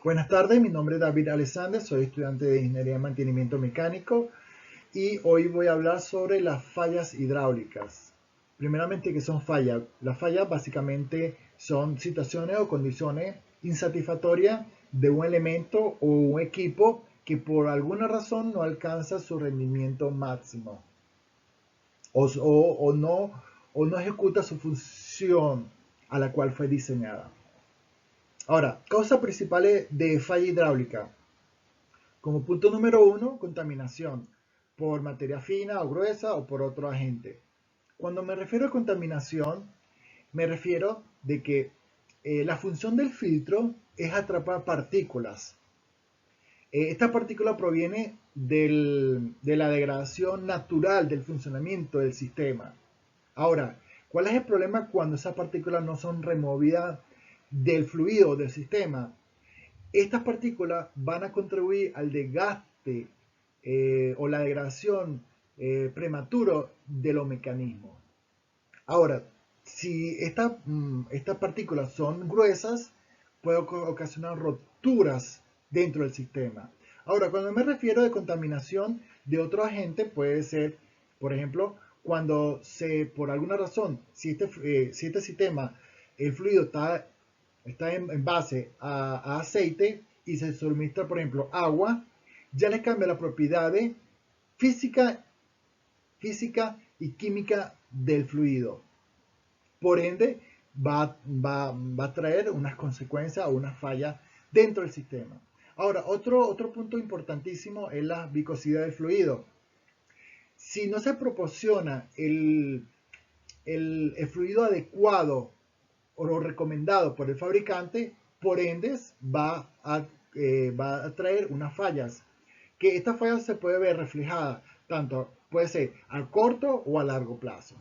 Buenas tardes, mi nombre es David Alexander, soy estudiante de Ingeniería de Mantenimiento Mecánico y hoy voy a hablar sobre las fallas hidráulicas. Primeramente, ¿qué son fallas? Las fallas básicamente son situaciones o condiciones insatisfactorias de un elemento o un equipo que por alguna razón no alcanza su rendimiento máximo o no ejecuta su función a la cual fue diseñada. Ahora, causas principales de falla hidráulica. Como punto número uno, contaminación por materia fina o gruesa o por otro agente. Cuando me refiero a contaminación, me refiero de que la función del filtro es atrapar partículas. Esta partícula proviene de la degradación natural del funcionamiento del sistema. Ahora, ¿cuál es el problema cuando esas partículas no son removidas del fluido del sistema? Estas partículas van a contribuir al desgaste o la degradación prematuro de los mecanismos. Ahora, si estas partículas son gruesas, puede ocasionar roturas dentro del sistema. Ahora, cuando me refiero de contaminación de otro agente, puede ser, por ejemplo, cuando por alguna razón, si este sistema, el fluido está en base a aceite y se suministra, por ejemplo, agua, ya le cambia la propiedad de física, física y química del fluido. Por ende, va a traer unas consecuencias o una falla dentro del sistema. Ahora, otro punto importantísimo es la viscosidad del fluido. Si no se proporciona el fluido adecuado o lo recomendado por el fabricante, por ende va a traer unas fallas. Que estas fallas se puede ver reflejadas tanto puede ser a corto o a largo plazo.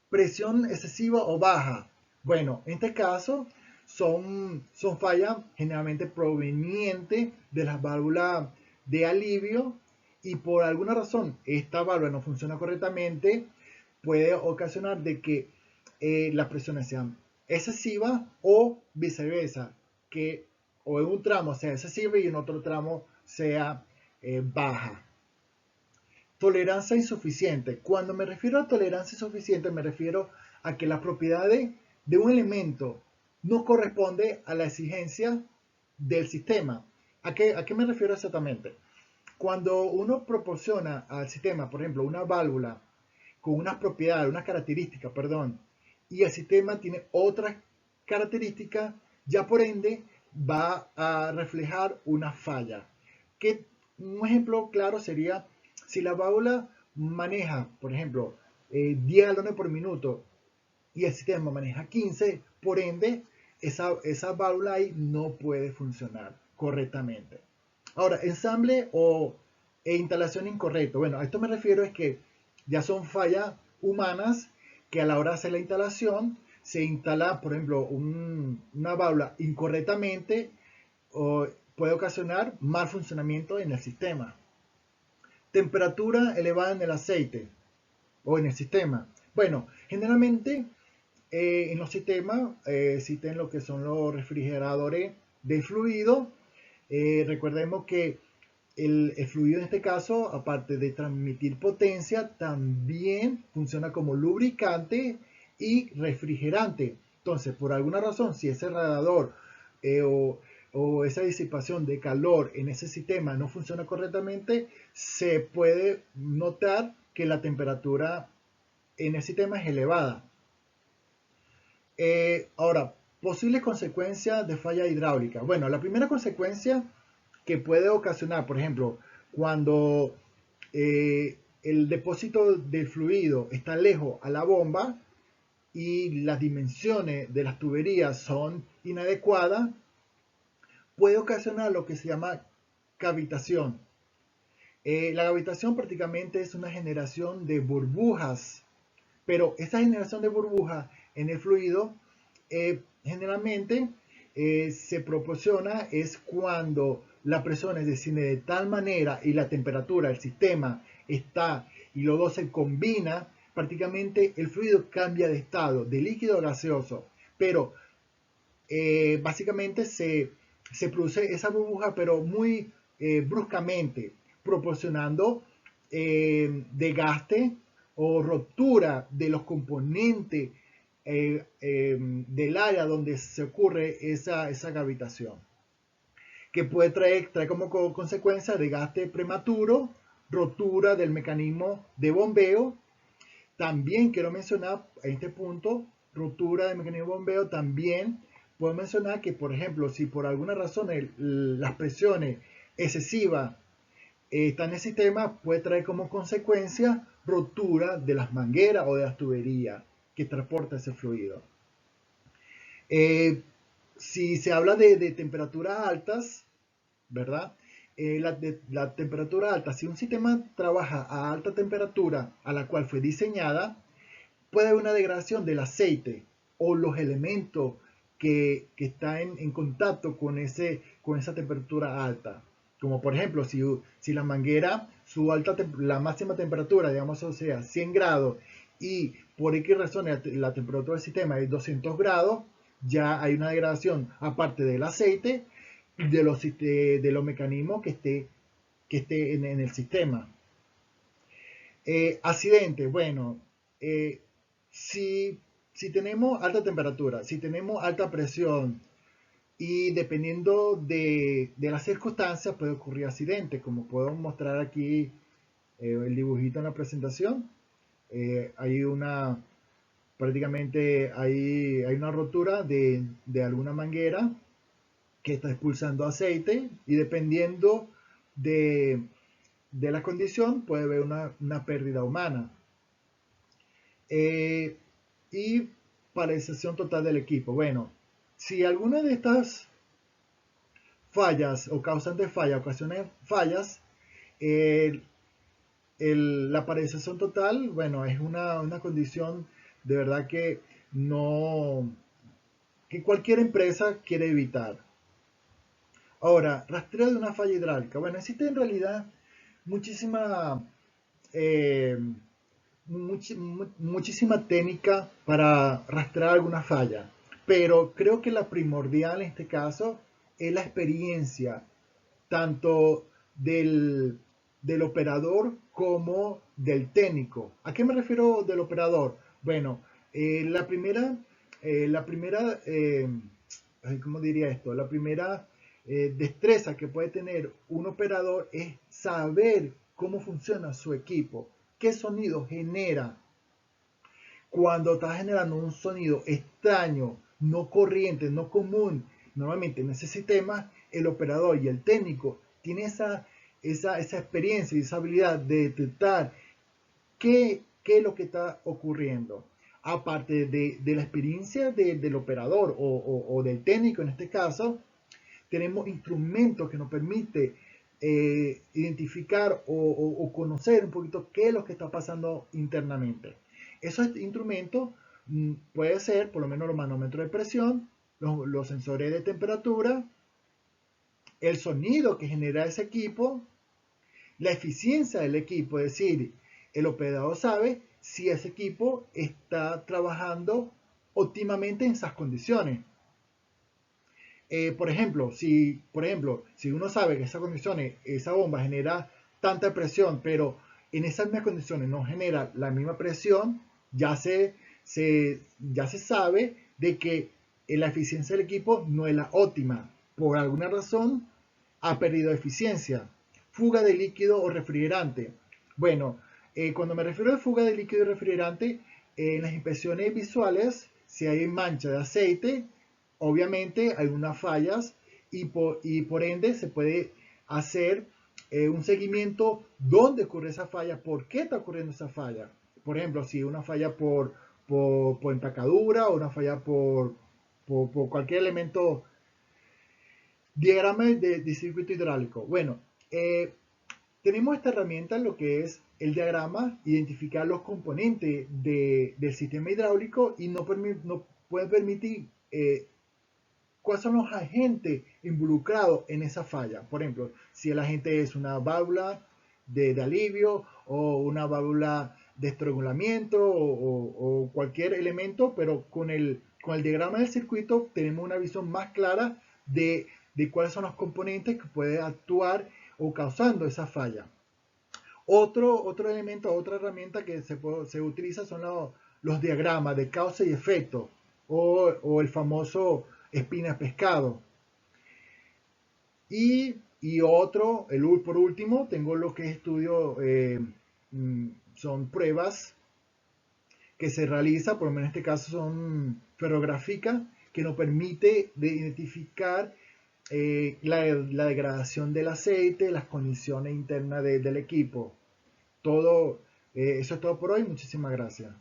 Presión excesiva o baja. Bueno, en este caso son fallas generalmente provenientes de las válvulas de alivio y por alguna razón esta válvula no funciona correctamente, puede ocasionar de que las presiones sean excesivas o viceversa, que o en un tramo sea excesiva y en otro tramo sea baja. Tolerancia insuficiente. Cuando me refiero a tolerancia insuficiente, me refiero a que las propiedades de un elemento no corresponde a la exigencia del sistema. ¿A qué me refiero exactamente? Cuando uno proporciona al sistema, por ejemplo, una válvula con unas propiedades, unas características, perdón, y el sistema tiene otras características, ya por ende va a reflejar una falla. Que un ejemplo claro sería si la válvula maneja, por ejemplo, 10 galones por minuto y el sistema maneja 15, por ende, esa válvula ahí no puede funcionar correctamente. Ahora, ensamble e instalación incorrecto. Bueno, a esto me refiero es que ya son fallas humanas que a la hora de hacer la instalación se instala, por ejemplo, una válvula incorrectamente o puede ocasionar mal funcionamiento en el sistema. Temperatura elevada en el aceite o en el sistema. Bueno, generalmente en los sistemas existen lo que son los refrigeradores de fluido. Recordemos que el fluido en este caso, aparte de transmitir potencia, también funciona como lubricante y refrigerante. Entonces, por alguna razón, si ese radiador eh, o, o esa disipación de calor en ese sistema no funciona correctamente, se puede notar que la temperatura en el sistema es elevada. Ahora, posibles consecuencias de falla hidráulica. Bueno, la primera consecuencia que puede ocasionar, por ejemplo, cuando el depósito del fluido está lejos a la bomba y las dimensiones de las tuberías son inadecuadas, puede ocasionar lo que se llama cavitación. La cavitación prácticamente es una generación de burbujas, pero esa generación de burbujas en el fluido generalmente se proporciona es cuando la presión desciende de tal manera y la temperatura del sistema está y los dos se combina, prácticamente el fluido cambia de estado, de líquido a gaseoso, pero básicamente se produce esa burbuja, pero muy bruscamente, proporcionando desgaste o ruptura de los componentes del área donde se ocurre esa cavitación, que puede traer como consecuencia desgaste prematuro, rotura del mecanismo de bombeo. También quiero mencionar en este punto, rotura del mecanismo de bombeo. También puedo mencionar que, por ejemplo, si por alguna razón las presiones excesivas están en el sistema, puede traer como consecuencia rotura de las mangueras o de las tuberías que transporta ese fluido. Si se habla de temperaturas altas, ¿verdad? La temperatura alta, si un sistema trabaja a alta temperatura a la cual fue diseñada, puede haber una degradación del aceite o los elementos que están en contacto con esa temperatura alta. Como por ejemplo, si la manguera, la máxima temperatura, digamos, o sea, 100 grados, y por X razones la temperatura del sistema es 200 grados, ya hay una degradación aparte del aceite de los mecanismos que esté en el sistema. Accidente, bueno, si, si tenemos alta temperatura, si tenemos alta presión y dependiendo de las circunstancias puede ocurrir accidente, como puedo mostrar aquí el dibujito en la presentación. Hay prácticamente hay una rotura de alguna manguera que está expulsando aceite y dependiendo de, de la condición puede haber una pérdida humana. Y paralización total del equipo. Bueno, si alguna de estas fallas o causantes de falla ocasionan fallas, la paralización total, bueno, es una condición de verdad que no, que cualquier empresa quiere evitar. Ahora, rastreo de una falla hidráulica. Bueno, existe en realidad muchísima, eh, muchísima técnica para rastrear alguna falla, pero creo que la primordial en este caso es la experiencia tanto del operador como del técnico. ¿A qué me refiero del operador? Bueno, la primera ¿cómo diría esto? La primera destreza que puede tener un operador es saber cómo funciona su equipo, qué sonido genera. Cuando está generando un sonido extraño, no corriente, no común, normalmente en ese sistema, el operador y el técnico tienen esa experiencia y esa habilidad de detectar qué es lo que está ocurriendo. Aparte de la experiencia del operador o del técnico en este caso, tenemos instrumentos que nos permiten identificar o conocer un poquito qué es lo que está pasando internamente. Esos instrumentos puede ser por lo menos los manómetros de presión, los sensores de temperatura, el sonido que genera ese equipo, la eficiencia del equipo, es decir, el operador sabe si ese equipo está trabajando óptimamente en esas condiciones. Por ejemplo, si uno sabe que esas condiciones, esa bomba genera tanta presión, pero en esas mismas condiciones no genera la misma presión, ya se sabe de que la eficiencia del equipo no es la óptima. Por alguna razón ha perdido eficiencia. Fuga de líquido o refrigerante. Bueno, cuando me refiero a fuga de líquido y refrigerante, en las inspecciones visuales, si hay mancha de aceite, obviamente hay unas fallas y por ende se puede hacer un seguimiento dónde ocurre esa falla, por qué está ocurriendo esa falla. Por ejemplo, si una falla por empacadura o una falla por cualquier elemento. Diagrama de circuito hidráulico. Bueno, tenemos esta herramienta en lo que es el diagrama, identificar los componentes del sistema hidráulico y no puede permitir cuáles son los agentes involucrados en esa falla. Por ejemplo, si el agente es una válvula de alivio o una válvula de estrangulamiento o cualquier elemento, pero con el diagrama del circuito tenemos una visión más clara de cuáles son los componentes que pueden actuar o causando esa falla. Otro elemento, otra herramienta que se utiliza son los diagramas de causa y efecto o el famoso espina pescado. Y otro, por último, tengo lo que estudio, son pruebas que se realiza, por lo menos en este caso son ferrográficas, que nos permite de identificar la degradación del aceite, las condiciones internas del equipo. Eso es todo por hoy. Muchísimas gracias.